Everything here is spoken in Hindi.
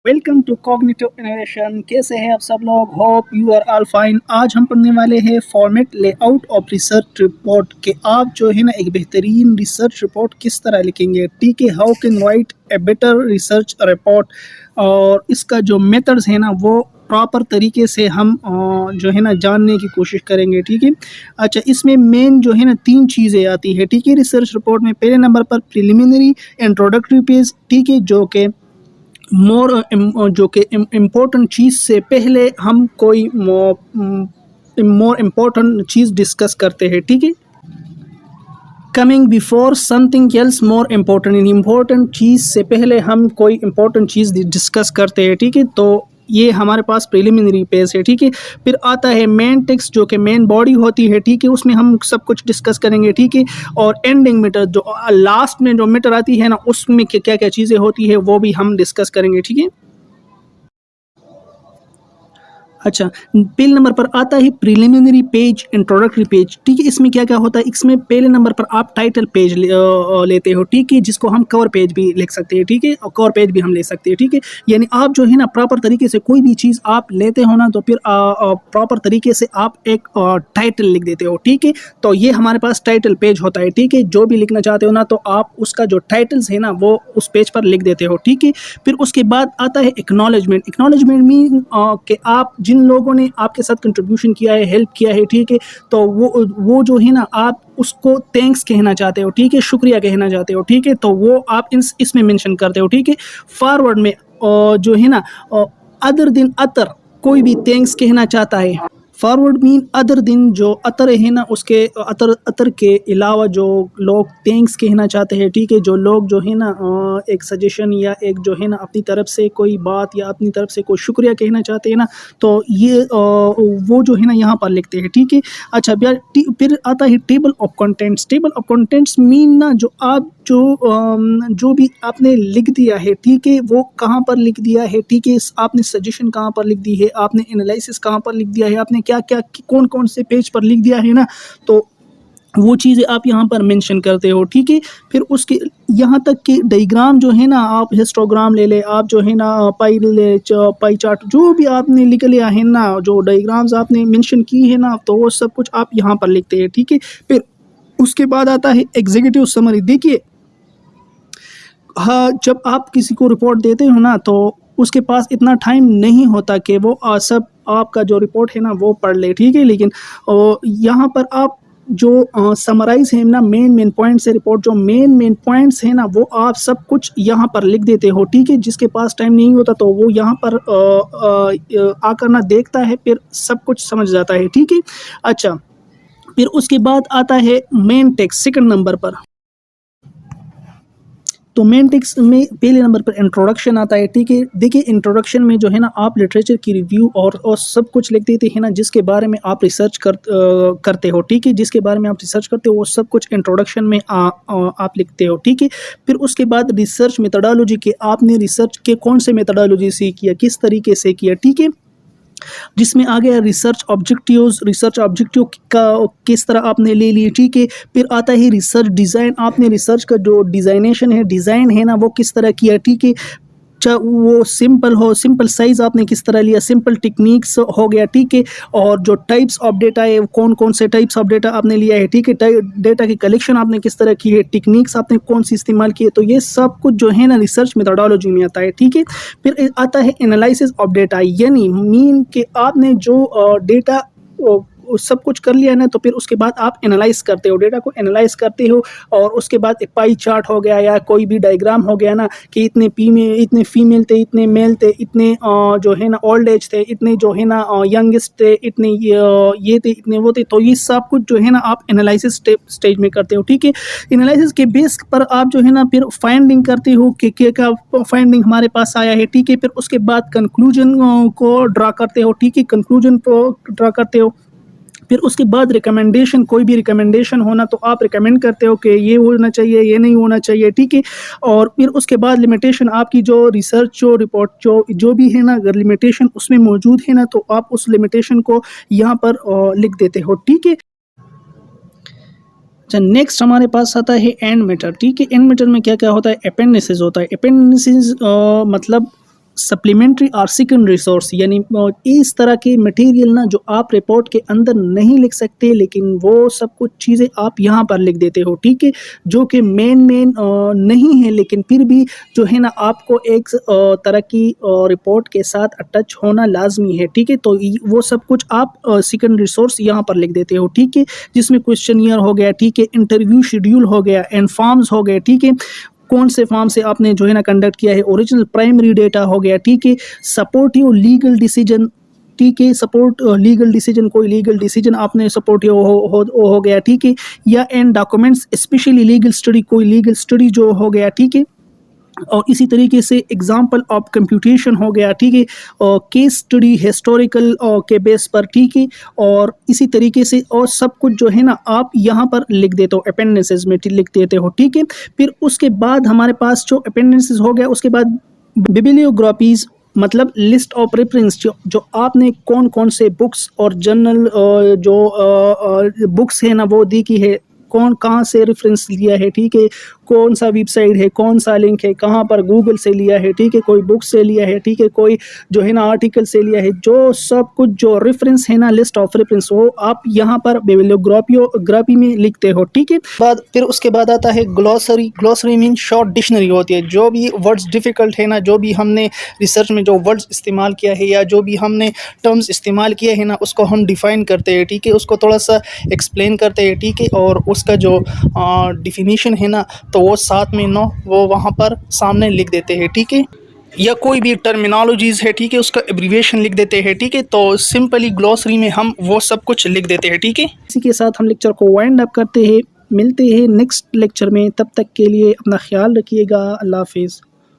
Welcome to cognitive innovation. कैसे हैं आप सब लोग? Hope you are all fine. आज हम पढ़ने वाले हैं format layout of research report के आप जो है ना एक बेहतरीन रिसर्च रिपोर्ट किस तरह लिखेंगे। ठीक है, how can write a better research report, और इसका जो मेथड्स है ना वो प्रॉपर तरीके से हम जो है ना जानने की कोशिश करेंगे। ठीक है, अच्छा, इसमें मेन जो है ना 3 चीज़ें आती है। ठीक है, रिसर्च रिपोर्ट में पहले नंबर पर प्रिलिमिनरी इंट्रोडक्टरी पेज, ठीक है, जो कि इम्पोर्टेंट चीज़ से पहले हम कोई मोर इम्पोर्टेंट चीज़ डिस्कस करते हैं। ठीक है, coming before something else more important, important चीज़ से पहले हम कोई इम्पोर्टेंट चीज़ डिस्कस करते हैं। ठीक है, तो ये हमारे पास प्रिलिमिनरी पेज है। ठीक है, फिर आता है मेन टेक्स्ट जो कि मेन बॉडी होती है। ठीक है, उसमें हम सब कुछ डिस्कस करेंगे। ठीक है, और एंडिंग मैटर जो लास्ट में जो मैटर आती है ना उसमें क्या क्या चीज़ें होती है वो भी हम डिस्कस करेंगे। ठीक है, अच्छा, पहले नंबर पर आता है प्रिलिमिनरी पेज, इंट्रोडक्टरी पेज। ठीक है, इसमें क्या क्या होता है, इसमें पहले नंबर पर आप टाइटल पेज लेते हो। ठीक है, जिसको हम कवर पेज भी लिख सकते हैं। ठीक है, और कवर पेज भी हम ले सकते हैं। ठीक है, यानी आप जो है ना प्रॉपर तरीके से कोई भी चीज़ आप लेते हो ना तो फिर प्रॉपर तरीके से आप एक टाइटल लिख देते हो। ठीक है, तो ये हमारे पास टाइटल पेज होता है। ठीक है, जो भी लिखना चाहते हो ना तो आप उसका जो टाइटल्स है ना वो उस पेज पर लिख देते हो। ठीक है, फिर उसके बाद आता है एक्नॉलेजमेंट। एक्नॉलेजमेंट मीन कि आप जिन लोगों ने आपके साथ कंट्रीब्यूशन किया है, हेल्प किया है, ठीक है, तो वो जो है ना आप उसको थैंक्स कहना चाहते हो। ठीक है, शुक्रिया कहना चाहते हो। ठीक है, तो वो आप इसमें मेंशन करते हो। ठीक है, फॉरवर्ड में जो है ना अदर दिन अतर, कोई भी थैंक्स कहना चाहता है। फॉरवर्ड मीन अदर दिन, जो अतर है ना उसके अतर के अलावा जो लोग थैंक्स कहना चाहते हैं। ठीक है, जो लोग जो है ना एक सजेशन या एक जो है ना अपनी तरफ से कोई बात या अपनी तरफ से कोई शुक्रिया कहना चाहते हैं ना तो ये वो जो है ना यहाँ पर लिखते हैं। ठीक है, अच्छा, फिर आता है table of contents. Table of contents mean ना जो आप जो भी आपने लिख दिया है, ठीक है, वो कहाँ पर लिख दिया है। ठीक है, आपने सजेशन कहाँ पर लिख दी है, आपने एनालिसिस कहाँ पर लिख दिया है, आपने क्या क्या कौन कौन से पेज पर लिख दिया है ना, तो वो चीज़ें आप यहाँ पर मेंशन करते हो। ठीक है, फिर उसके यहाँ तक कि डायग्राम जो है ना, आप हिस्टोग्राम ले ले, आप जो है ना पाई ले ले, पाई चार्ट, जो भी आपने लिख लिया है ना, जो डायग्राम्स आपने मेंशन की है ना, तो वो सब कुछ आप यहाँ पर लिखते हैं। ठीक है, फिर उसके बाद आता है एग्जीक्यूटिव समरी। देखिए, हाँ, जब आप किसी को रिपोर्ट देते हो ना तो उसके पास इतना टाइम नहीं होता कि वो सब आपका जो रिपोर्ट है ना वो पढ़ ले। ठीक है, लेकिन यहाँ पर आप जो समराइज है ना मेन पॉइंट्स है रिपोर्ट, जो मेन पॉइंट्स है ना वो आप सब कुछ यहाँ पर लिख देते हो। ठीक है, जिसके पास टाइम नहीं होता तो वो यहाँ पर आकर ना देखता है, फिर सब कुछ समझ जाता है। ठीक है, अच्छा, फिर उसके बाद आता है मेन टेक्स्ट सेकंड नंबर पर। तो मेन टेक्स्ट में पहले नंबर पर इंट्रोडक्शन आता है। ठीक है, देखिए, इंट्रोडक्शन में जो है ना आप लिटरेचर की रिव्यू और सब कुछ लिख देते हैं ना, जिसके बारे में आप रिसर्च करते हो। ठीक है, जिसके बारे में आप रिसर्च करते हो वो सब कुछ इंट्रोडक्शन में आप लिखते हो। ठीक है, फिर उसके बाद रिसर्च मेथोडोलॉजी के, आपने रिसर्च के कौन से मेथोडोलॉजी से किया, किस तरीके से किया। ठीक है, जिसमें आ गया रिसर्च ऑब्जेक्टिव्स, रिसर्च ऑब्जेक्टिव का किस तरह आपने ले लिए। ठीक है, फिर आता है रिसर्च डिज़ाइन, आपने रिसर्च का जो डिज़ाइनेशन है, डिज़ाइन है ना वो किस तरह किया। ठीक है, चाहे वो सिंपल हो, सिंपल साइज़ आपने किस तरह लिया, सिंपल टेक्निक्स हो गया। ठीक है, और जो टाइप्स ऑफ डेटा है, कौन कौन से टाइप्स ऑफ डेटा आपने लिया है। ठीक है, डेटा की कलेक्शन आपने किस तरह की है, टेक्निक्स आपने कौन सी इस्तेमाल की है, तो ये सब कुछ जो है ना रिसर्च मेथोडोलॉजी में आता है। ठीक है, फिर आता है एनालिसिस ऑफ डेटा, यानी मीन कि आपने जो डेटा सब कुछ कर लिया ना तो फिर उसके बाद आप एनालाइज करते हो, डेटा को एनालाइज करते हो, और उसके बाद एक पाई चार्ट हो गया या कोई भी डायग्राम हो गया ना कि इतने फीमेल थे, इतने मेल थे, इतने जो है ना ओल्ड एज थे, इतने जो है ना यंगेस्ट थे, इतने ये थे, इतने वो थे, तो ये सब कुछ जो है ना आप एनालिसिस स्टेज में करते हो। ठीक है, एनालिसिस के बेस पर आप जो है ना फिर फाइंडिंग करते हो कि क्या फाइंडिंग हमारे पास आया है। ठीक है, फिर उसके बाद कंक्लूजन को ड्रा करते हो। ठीक है, कंक्लूजन को ड्रा करते हो, फिर उसके बाद रिकमेंडेशन, कोई भी रिकमेंडेशन होना तो आप रिकमेंड करते हो कि ये होना चाहिए, ये नहीं होना चाहिए। ठीक है, और फिर उसके बाद लिमिटेशन, आपकी जो रिसर्च जो रिपोर्ट जो भी है ना, अगर लिमिटेशन उसमें मौजूद है ना तो आप उस लिमिटेशन को यहाँ पर लिख देते हो। ठीक है, अच्छा, नेक्स्ट हमारे पास आता है एंड मैटर। ठीक है, एंड मैटर में क्या क्या होता है, अपेंडिसेस होता है। अपेंडिसेस मतलब सप्लीमेंट्री और सेकंड रिसोर्स, यानी इस तरह के मटेरियल ना जो आप रिपोर्ट के अंदर नहीं लिख सकते, लेकिन वो सब कुछ चीज़ें आप यहाँ पर लिख देते हो, ठीक है, जो कि मेन नहीं है, लेकिन फिर भी जो है ना आपको एक तरह की रिपोर्ट के साथ अटैच होना लाजमी है, ठीक है। तो वो सब कुछ आप सेकंड रिसोर्स यहाँ पर लिख देते हो, ठीक है, जिसमें क्वेश्चनियर हो गया, ठीक है, इंटरव्यू शेड्यूल हो गया, एंड फॉर्म्स हो गए, ठीक है, कौन से फॉर्म से आपने जो है ना कंडक्ट किया है, ओरिजिनल प्राइमरी डेटा हो गया, ठीक है, सपोर्टिव लीगल डिसीजन, ठीक है, सपोर्ट लीगल डिसीजन, कोई लीगल डिसीजन आपने सपोर्टिव हो गया, ठीक है, या and documents specially legal study, कोई लीगल स्टडी जो हो गया, ठीक है, और इसी तरीके से एग्जाम्पल ऑफ कंप्यूटेशन हो गया, ठीक है, और केस स्टडी हिस्टोरिकल के बेस पर, ठीक है, और इसी तरीके से और सब कुछ जो है ना आप यहाँ पर लिख देते हो, अपेंडिसेस में लिख देते हो, ठीक है। फिर उसके बाद हमारे पास जो अपेंडिसेस हो गया, उसके बाद बिब्लियोग्राफीज, मतलब लिस्ट ऑफ रेफरेंस, जो आपने कौन कौन से बुक्स और जर्नल जो बुक्स है ना वो दी की है, कौन कहाँ से रेफरेंस लिया है, ठीक है, कौन सा वेबसाइट है, कौन सा लिंक है, कहाँ पर गूगल से लिया है, ठीक है, कोई बुक से लिया है, ठीक है, कोई जो है ना आर्टिकल से लिया है, जो सब कुछ जो रेफरेंस है ना, लिस्ट ऑफ रेफरेंस, वो आप यहाँ पर बिब्लियोग्राफी में लिखते हो, ठीक है। फिर उसके बाद आता है glossary. Glossary mean short dictionary होती है, जो भी वर्ड्स डिफ़िकल्ट है ना, जो भी हमने रिसर्च में जो वर्ड्स इस्तेमाल किया है या जो भी हमने टर्म्स इस्तेमाल किए हैं ना, उसको हम डिफ़ाइन करते हैं, ठीक है, उसको थोड़ा सा एक्सप्लेन करते हैं, ठीक है, और उसका जो डिफिनीशन है ना, तो वो साथ में ना वो वहाँ पर सामने लिख देते हैं, ठीक है, या कोई भी टर्मिनोलॉजीज़ है, ठीक है, उसका एब्रीविएशन लिख देते हैं, ठीक है। तो सिंपली ग्लॉसरी में हम वो सब कुछ लिख देते हैं, ठीक है। इसी के साथ हम लेक्चर को वाइंड अप करते हैं, मिलते हैं नेक्स्ट लेक्चर में, तब तक के लिए अपना ख्याल रखिएगा, अल्लाह हाफिज़।